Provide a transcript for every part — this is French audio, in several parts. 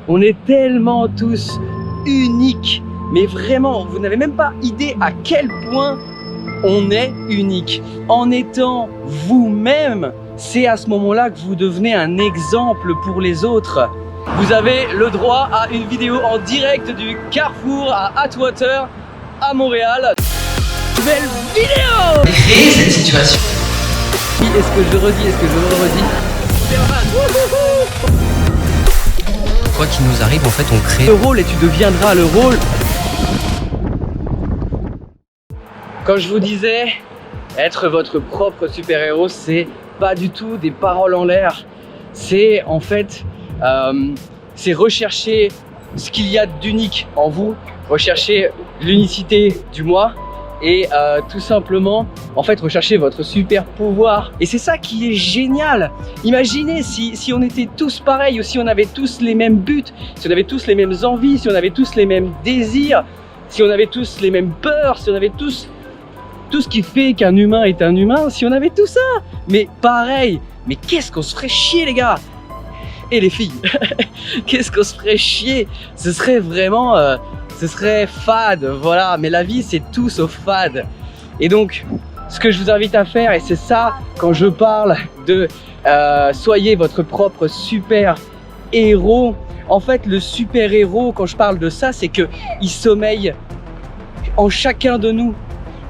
On est tellement tous uniques. Mais vraiment, vous n'avez même pas idée à quel point on est unique. En étant vous-même, c'est à ce moment-là que vous devenez un exemple pour les autres. Vous avez le droit à une vidéo en direct du Carrefour à Atwater, à Montréal. Nouvelle vidéo! Créer cette situation. Est-ce que je redis? Est-ce que je redis? Quoi qu'il nous arrive, en fait, on crée le rôle et tu deviendras le rôle. Quand je vous disais être votre propre super-héros, c'est pas du tout des paroles en l'air. C'est en fait, c'est rechercher ce qu'il y a d'unique en vous, rechercher l'unicité du moi et tout simplement, en fait, rechercher votre super pouvoir. Et c'est ça qui est génial. Imaginez si on était tous pareils, ou si on avait tous les mêmes buts, si on avait tous les mêmes envies, si on avait tous les mêmes désirs, si on avait tous les mêmes peurs, si on avait tous tout ce qui fait qu'un humain est un humain, si on avait tout ça. Mais pareil, mais qu'est-ce qu'on se ferait chier les gars et les filles. Qu'est-ce qu'on se ferait chier. Ce serait vraiment, ce serait fade, voilà. Mais la vie c'est tout sauf fade. Et donc, ce que je vous invite à faire, et c'est ça quand je parle de soyez votre propre super héros. En fait, le super héros, quand je parle de ça, c'est que il sommeille en chacun de nous.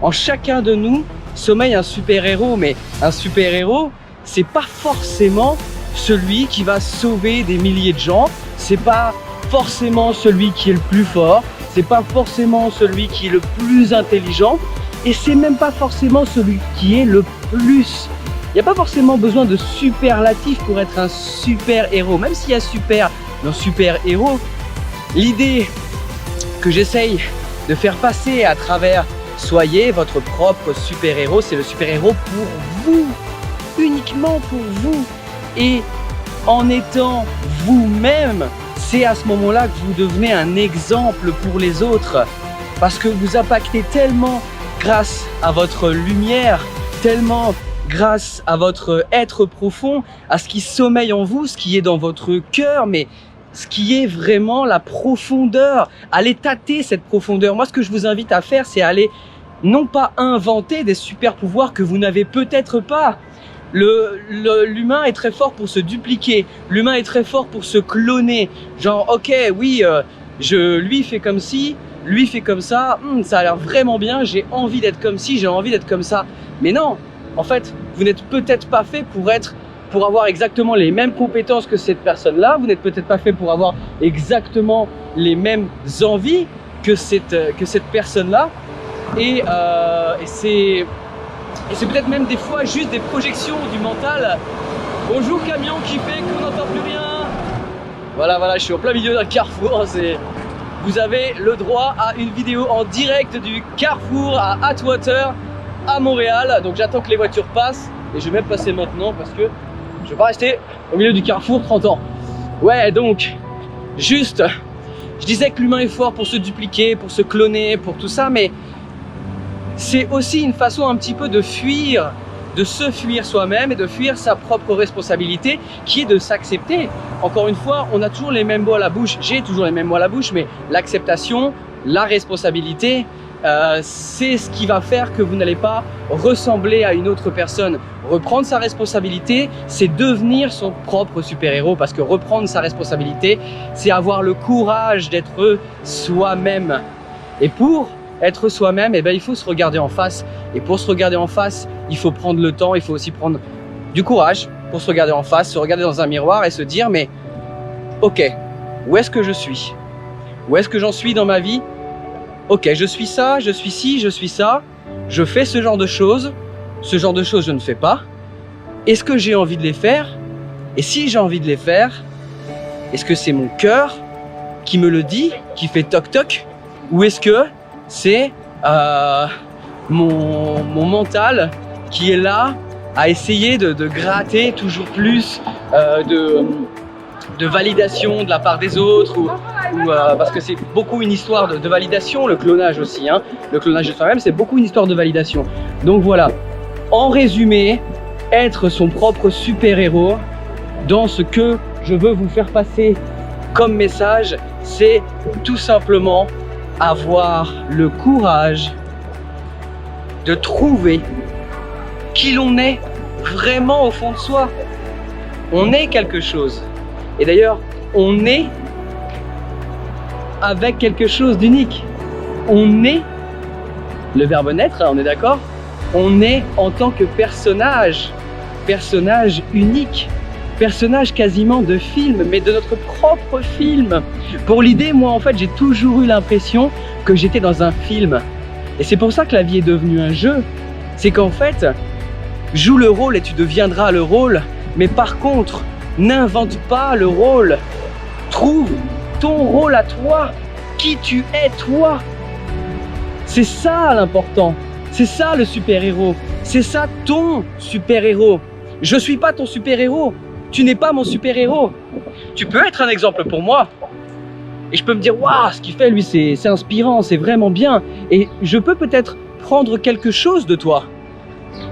En chacun de nous sommeille un super-héros, mais un super-héros, c'est pas forcément celui qui va sauver des milliers de gens, c'est pas forcément celui qui est le plus fort, c'est pas forcément celui qui est le plus intelligent, et c'est même pas forcément celui qui est le plus. Il n'y a pas forcément besoin de superlatif pour être un super-héros, même s'il y a super dans super-héros. L'idée que j'essaye de faire passer à travers soyez votre propre super-héros, c'est le super-héros pour vous, uniquement pour vous. Et en étant vous-même, c'est à ce moment-là que vous devenez un exemple pour les autres. Parce que vous impactez tellement grâce à votre lumière, tellement grâce à votre être profond, à ce qui sommeille en vous, ce qui est dans votre cœur, mais ce qui est vraiment la profondeur. Allez tâter cette profondeur. Moi, ce que je vous invite à faire, c'est aller non pas inventer des super pouvoirs que vous n'avez peut-être pas. L'humain est très fort pour se dupliquer. L'humain est très fort pour se cloner. Genre, ok, oui, lui fait comme ci, lui fait comme ça. Ça a l'air vraiment bien. J'ai envie d'être comme ci, j'ai envie d'être comme ça. Mais non, en fait, vous n'êtes peut-être pas fait pour avoir exactement les mêmes compétences que cette personne-là. Vous n'êtes peut-être pas fait pour avoir exactement les mêmes envies que cette personne-là. Et c'est peut-être même des fois juste des projections du mental. Bonjour camion qui fait qu'on n'entend plus rien. Voilà, je suis en plein milieu d'un carrefour. Vous avez le droit à une vidéo en direct du Carrefour à Atwater, à Montréal. Donc j'attends que les voitures passent et je vais même passer maintenant parce que je vais pas rester au milieu du carrefour 30 ans. Ouais, donc juste, je disais que l'humain est fort pour se dupliquer, pour se cloner, pour tout ça, mais c'est aussi une façon un petit peu de fuir, de se fuir soi-même et de fuir sa propre responsabilité qui est de s'accepter. Encore une fois, on a toujours les mêmes mots à la bouche, j'ai toujours les mêmes mots à la bouche, mais l'acceptation, la responsabilité, c'est ce qui va faire que vous n'allez pas ressembler à une autre personne. Reprendre sa responsabilité, c'est devenir son propre super-héros, parce que reprendre sa responsabilité, c'est avoir le courage d'être soi-même. Et pour être soi-même, eh ben, il faut se regarder en face. Et pour se regarder en face, il faut prendre le temps, il faut aussi prendre du courage pour se regarder en face, se regarder dans un miroir et se dire, mais ok, où est-ce que je suis? Où est-ce que j'en suis dans ma vie? Ok, je suis ça, je suis ci, je suis ça, je fais ce genre de choses je ne fais pas. Est-ce que j'ai envie de les faire? Et si j'ai envie de les faire, est-ce que c'est mon cœur qui me le dit, qui fait toc toc? Ou est-ce que c'est mon mental qui est là à essayer de gratter toujours plus de validation de la part des autres parce que c'est beaucoup une histoire de validation, le clonage aussi, hein. Le clonage de soi-même, c'est beaucoup une histoire de validation. Donc voilà, en résumé, être son propre super-héros dans ce que je veux vous faire passer comme message, c'est tout simplement avoir le courage de trouver qui l'on est vraiment au fond de soi. On est quelque chose. Et d'ailleurs, on est avec quelque chose d'unique. On est, le verbe naître, on est d'accord? On est en tant que personnage unique, personnage quasiment de film, mais de notre propre film. Pour l'idée, moi en fait, j'ai toujours eu l'impression que j'étais dans un film. Et c'est pour ça que la vie est devenue un jeu. C'est qu'en fait, joue le rôle et tu deviendras le rôle. Mais par contre, n'invente pas le rôle. Trouve ton rôle à toi, qui tu es toi. C'est ça l'important. C'est ça le super-héros. C'est ça ton super-héros. Je suis pas ton super-héros. Tu n'es pas mon super-héros. Tu peux être un exemple pour moi. Et je peux me dire, waouh, ce qu'il fait lui, c'est inspirant, c'est vraiment bien. Et je peux peut-être prendre quelque chose de toi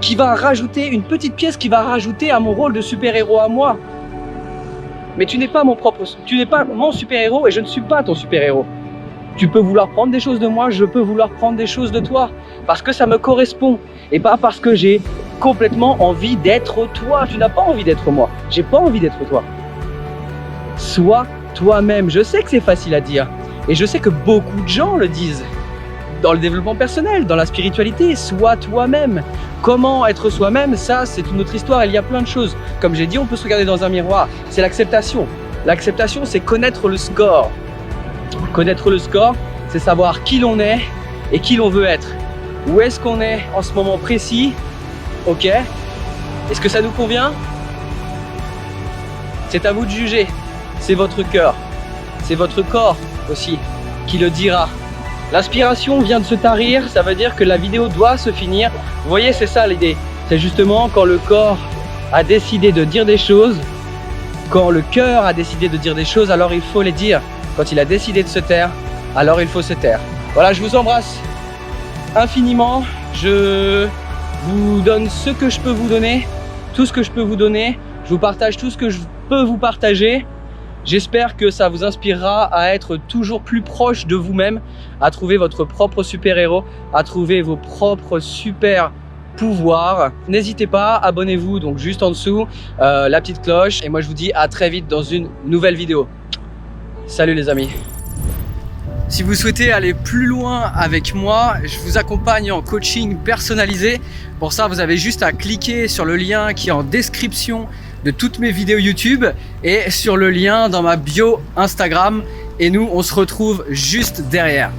qui va rajouter une petite pièce, qui va rajouter à mon rôle de super-héros à moi. Mais tu n'es pas mon super-héros et je ne suis pas ton super-héros. Tu peux vouloir prendre des choses de moi, je peux vouloir prendre des choses de toi. Parce que ça me correspond. Et pas parce que j'ai complètement envie d'être toi. Tu n'as pas envie d'être moi. J'ai pas envie d'être toi. Sois toi-même. Je sais que c'est facile à dire. Et je sais que beaucoup de gens le disent. Dans le développement personnel, dans la spiritualité, sois toi-même. Comment être soi-même, ça c'est une autre histoire, il y a plein de choses. Comme j'ai dit, on peut se regarder dans un miroir, c'est l'acceptation. L'acceptation, c'est connaître le score. Connaître le score, c'est savoir qui l'on est et qui l'on veut être. Où est-ce qu'on est en ce moment précis? Ok. Est-ce que ça nous convient? C'est à vous de juger. C'est votre cœur, c'est votre corps aussi qui le dira. L'inspiration vient de se tarir, ça veut dire que la vidéo doit se finir. Vous voyez, c'est ça l'idée. C'est justement quand le corps a décidé de dire des choses, quand le cœur a décidé de dire des choses, alors il faut les dire. Quand il a décidé de se taire, alors il faut se taire. Voilà, je vous embrasse infiniment. Je vous donne ce que je peux vous donner, tout ce que je peux vous donner. Je vous partage tout ce que je peux vous partager. J'espère que ça vous inspirera à être toujours plus proche de vous-même, à trouver votre propre super-héros, à trouver vos propres super pouvoirs. N'hésitez pas, abonnez-vous donc juste en dessous, la petite cloche. Et moi je vous dis à très vite dans une nouvelle vidéo. Salut les amis. Si vous souhaitez aller plus loin avec moi, je vous accompagne en coaching personnalisé. Pour ça, vous avez juste à cliquer sur le lien qui est en description de toutes mes vidéos YouTube et sur le lien dans ma bio Instagram. Et nous, on se retrouve juste derrière.